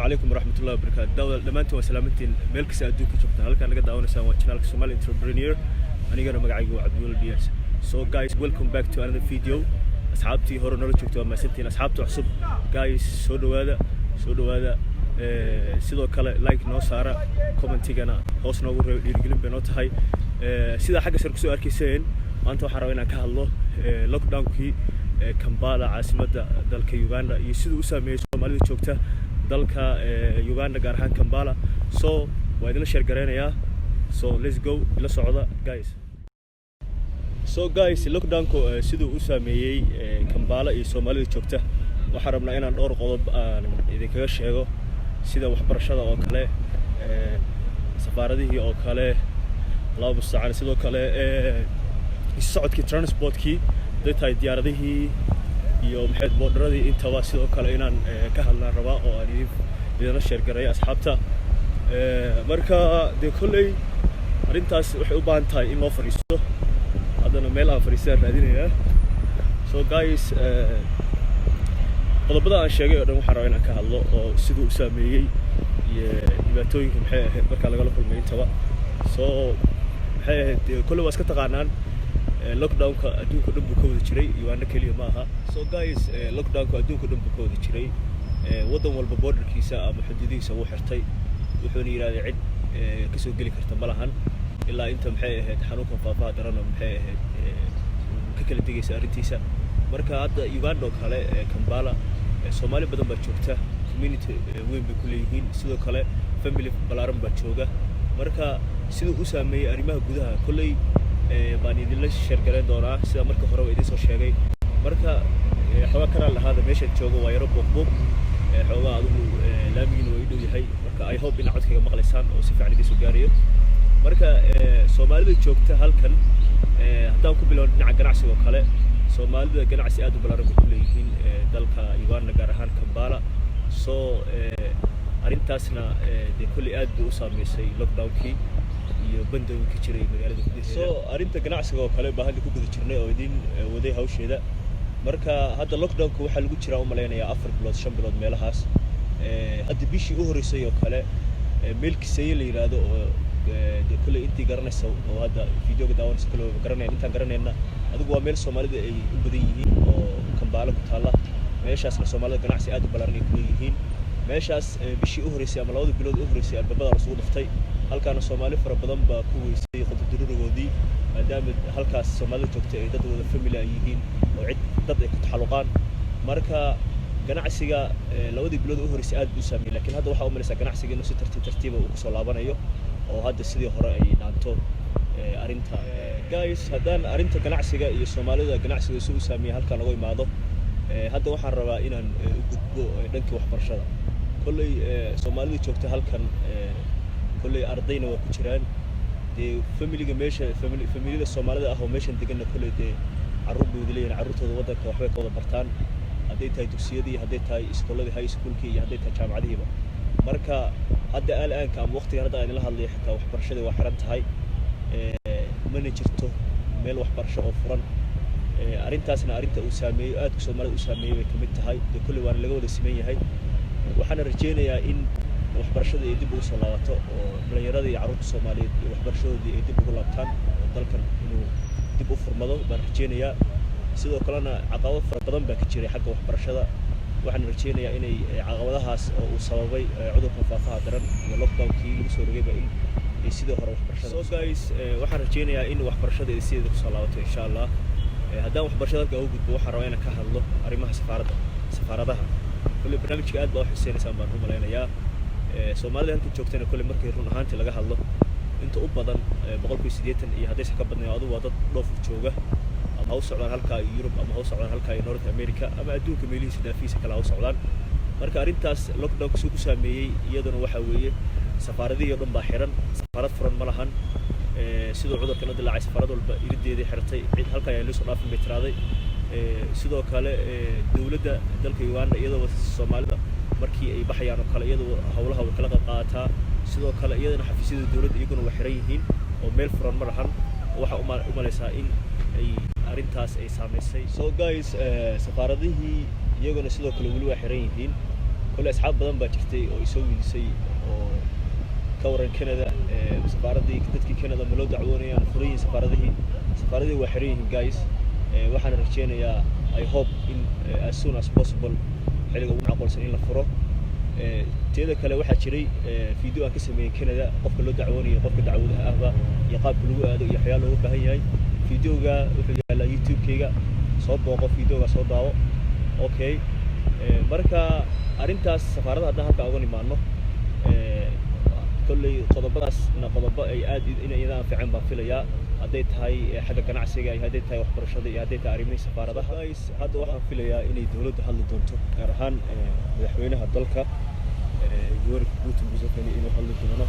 عليكم ورحمة الله وبركاته. دولة دمانتي وسلامتين ملك سأدوك شفتها. هل كان نقدر دعونا سوا channel Somali Entrepreneur. أنا قرر مقعد عبد الله دياس. So guys, welcome back to another video. أصحابتي هورو نرد شفتوا ما سنتين أصحابتي عصب. Guys, سودو هذا sidoo kale like noo saara commentigana hoos noogu dhiirigelin bay noo tahay sida xagga sar ku soo arkayseen maanta waxaan rabaa inaan ka hadlo lockdown-kii Kampala caasimadda dalka Uganda iyo sidoo u saameeyay Soomaalida joogta dalka Uganda gaar ahaan Kampala so waa idin share gareynayaa so let's go ila socda guys lockdown-ku sidoo u saameeyay Kampala iyo Soomaalida joogta waxaan rabnaa inaan dhowr qodob aan idinkaga sheego sida waxbarashada oo kale safaaradihii oo kale laba saacan sidoo kale socodkii transportkii dadka diyaaradihii iyo maxay borderadii intaba sidoo kale inaan ka hadlaan rabaa oo aan idin share gareeyo asxaabta marka de kulay arintaas waxay u baahan tahay in loo fariisto hadana meel aan fariistaan raadinayaa so guys qodobada aan sheegay oo dhan waxaan rabaa inaan ka hadlo oo sidoo u saameeyay iyo dhibaatooyinka maxay ahayd marka laga kulmay intaba so maxay ahayd kullu waa iska taqaanaan lockdown-ka adduunka dhan buu ka wada jiray Uganda kaliya ma aha so guys lockdown-ka adduunka dhan buu ka wada jiray wadan walba borderkiisa ama xuduudihiisa uu xirtay wuxuuna yiraahday cid ka soo gali karta malahan ilaa inta maxay ahayd xanuunka faafaha daran maxay ahayd ka kala digaysa arintiisa marka hadda Uganda oo kale Kampala Soomaali badan baa joogta community weyn bay ku leeyihiin sidoo kale family balaaran baa jooga marka sidoo u saameeyay arrimaha gudaha kulay baan idin la share gareyn doonaa sida marka hore idin soo sheegay marka xawa kana lahaada meesha joogo waa yaro boqboq xawa adigu laamiin way dhow yahay marka I hope in codkayga maqlaysaan oo si fiican idin soo gaariyo marka Soomaalida joogta halkan haddaan ku bilowno dhinaca ganacsiga oo kale Soomaalida ganacsi aad u balaaran ku leeyihiin dalka Uganda gaar ahaan Kampala so arintaasna de kulli aad u saameysay lockdown-kii iyo bandowga jiray magaalada gudaheeda so arinta ganacsiga oo kale baahan ku guda jirnay oo idin waday hawsheeda marka hadda lockdown-ku waxa lagu jiraa u maleynayaa 4 bilood 5 bilood meelahaas hadda bishii u horeysay oo kale meelkiisay la yiraahdo oo de kulli intii garanaysa oo hadda video-ga daawanaysa kale intaan garanayna adigu waa meel Soomaalida ay u badan yihiin oo Kampala ku taala meeshaasna Soomaalida ganacsi aad u balaaran ay ku leeyihiin meeshaas bishii u horeysay ama 2 bilood u horeysay albabada la soo dhaftay halkaana Soomaali fara badan baa ku weysay qodobadoodoodii maadaama halkaas Soomaalida joogta ay dad wada family ay yihiin oo cid dad ay ku taxaluqaan marka ganacsiga 2 bilood u horeysay aad u saameeyay laakiin hadda waxa uu malaysaa ganacsiga inuu si tartiib uu ku soo laabanayo oo hadda sidii hore ay dhaanto arinta guys haddaan arinta ganacsiga iyo Soomaalida ganacsiga soo saameeyay halka lagu imaado hadda waxaan rabaa inaan u gudbo dhanka waxbarashada kulay Soomaalida joogta halkan kulay ardayna waa ku jiraan de familiga meesha familida Soomaalida ah oo meeshan degan kulay de carruur bay leeyihiin carruurtooda wadanka waxbay ka wada bartaan haday tahay dugsiyadii haday tahay iskooladii high schoolkii iyo haday tahay jaamacadihiiba marka hadda aanka ama waqtiga hadda aan la hadlay xitaa waxbarashada waa xiran tahay mana jirto meel waxbarasho oo furan arintaasna arinta uu saameeyo aad Soomaalida u saameeyay way kamid tahay de kulli waan laga wada siman yahay waxaan rajeynayaa in waxbarashada ay dib ugu soo laabato oo dhalinyarada iyo carruurta Soomaaliyeed iyo waxbarashadoodii ay dib ugu laabtaan oo dalkan inuu dib u furmado baan rajeynayaa sidoo kalena caqabado fara badan baa ka jiray xagga waxbarashada waxaan rajeynayaa inay caqabadahaas oo uu sababay cudurka faafaha daran iyo lockdown-kii lagu soo rogay in ay sidoo hore waxbarashada so guys waxaan rajeynayaa in waxbarashada ay sidii ku soo laabato insha Allah haddaan waxbarashada ugu gudbo waxaan rabaa inaan ka hadlo arrimaha safaaradaha kulli barnaamijka aad baa u xiiseynaysan baan u maleynayaa Soomaalida halka joogtana kulli markii run ahaantii laga hadlo inta u badan 180 iyo haddii ka badnaa adigu waa dad dhoof jooga ama u socdaan halka Europe ama u socdaan halka North America ama adduunka meelihiisa daafiisa kala u socdaan marka arintaas lockdown-ku soo saameeyay iyaduna waxa weeye safaaradihii dhan baa xiran safaarad furan ma lahan sidoo cudurka la dilaacay safaarad walba irideedii xirtay cid halka ay la soo dhaafin bay tiraaday sidoo kale dawladda dalka Uganda iyadoo Soomaalida markii ay baxayaan oo kale iyadoo hawlaha way kala qaataa sidoo kale iyadana xafiisyada dawladda iyaguna way xiran yihiin oo meel furan ma lahan waxa u malaysaa in ay arintaas ay saameysay so guys safaaradihii iyaguna sidoo kale wali waa xiran yihiin كل أصحاب بدن بجرتي أو يسوي لسي أو كورن كندا سفاردي كدتك كندا ملو دعووني أنا فرين سفاردي وحرين جايز وحنا رجينا يا I hope in as soon as possible حلقة معقول سنين لفرو تيدا كلا واحد شري فيديو كسمين كندا قف كله دعووني قف كدعوده أهبا يقاب كله هذا يحيى له بهاي فيديو جا على يوتيوب كيجا صوت بوقف فيديو جا صوت داو أوكي مركا أرنتاس سفارة هذا هكا أغني مانو كل قضباس نقضبا أي عاد إذا في عم بفيليا هديت هاي حاجة كنعسية هديت هاي وحبر شدي هديت أريمي سفارة هذا واحد فيليا إني دولة هل دونتو كرهان مدحوينها الدلكة يورك بوتن بزوفني إنه هل دونه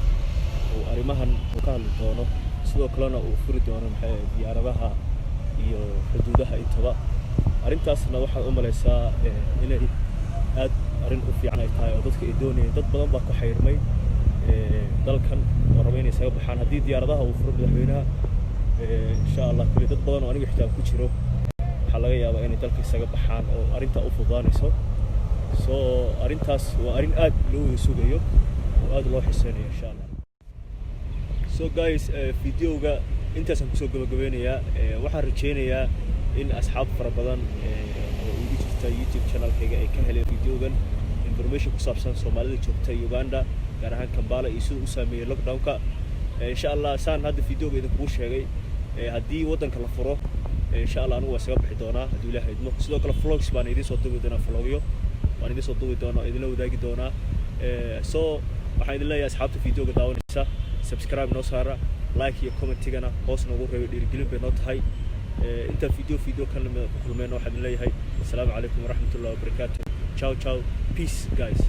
وأريمهن وكان دونه سلو كلنا وفرد دونه محي بيعربها iyo xuduudaha intaba arintaasna waxa u maleysaa inay aad arin u fiican ay tahay oo dadka ay doonayeen dad badan baa ku xeyrmay dalkan oo rabeen inay saga baxaan hadii diyaaradaha uu furo madaxweynaha insha Allah kulli dad badan oo aniga xitaa ku jiro waxa laga yaabaa inay dalka isaga baxaan oo arinta u fududaanayso soo arintaas waa arin aad loo sugayo oo aad loo xiiseynayo insha Allah so guys videoga intaasaan kusoo gabagabeynayaa waxaan rajeynayaa in asxaab fara badan oo ugu jirta YouTube channel-kayga ay ka heleen videogan information ku saabsan Soomaalida joogta Uganda gaar ahaan Kampala iyo sida uu saameeyay lockdown-ka insha Allah saan hadda videoga idinku sheegay haddii wadanka la furo insha Allah anigu waa saga bixi doonaa haddii Ilaahay idmo sidoo kale vlogs baan idin soo duubi doonaa vlogyo waan idin soo duubi doonaa idin la wadaagi doonaa so waxaan idin leeyahay asxaabta videoga daawanaysa subscribe noo saara like iyo comment-tigana hoos noogu reebay dhiirigelin bay noo tahay inta video kan la kulmeyno waxaan leeyahay assalaamu calaykum waraxmatullaahi wabarakaatuh ciao peace guys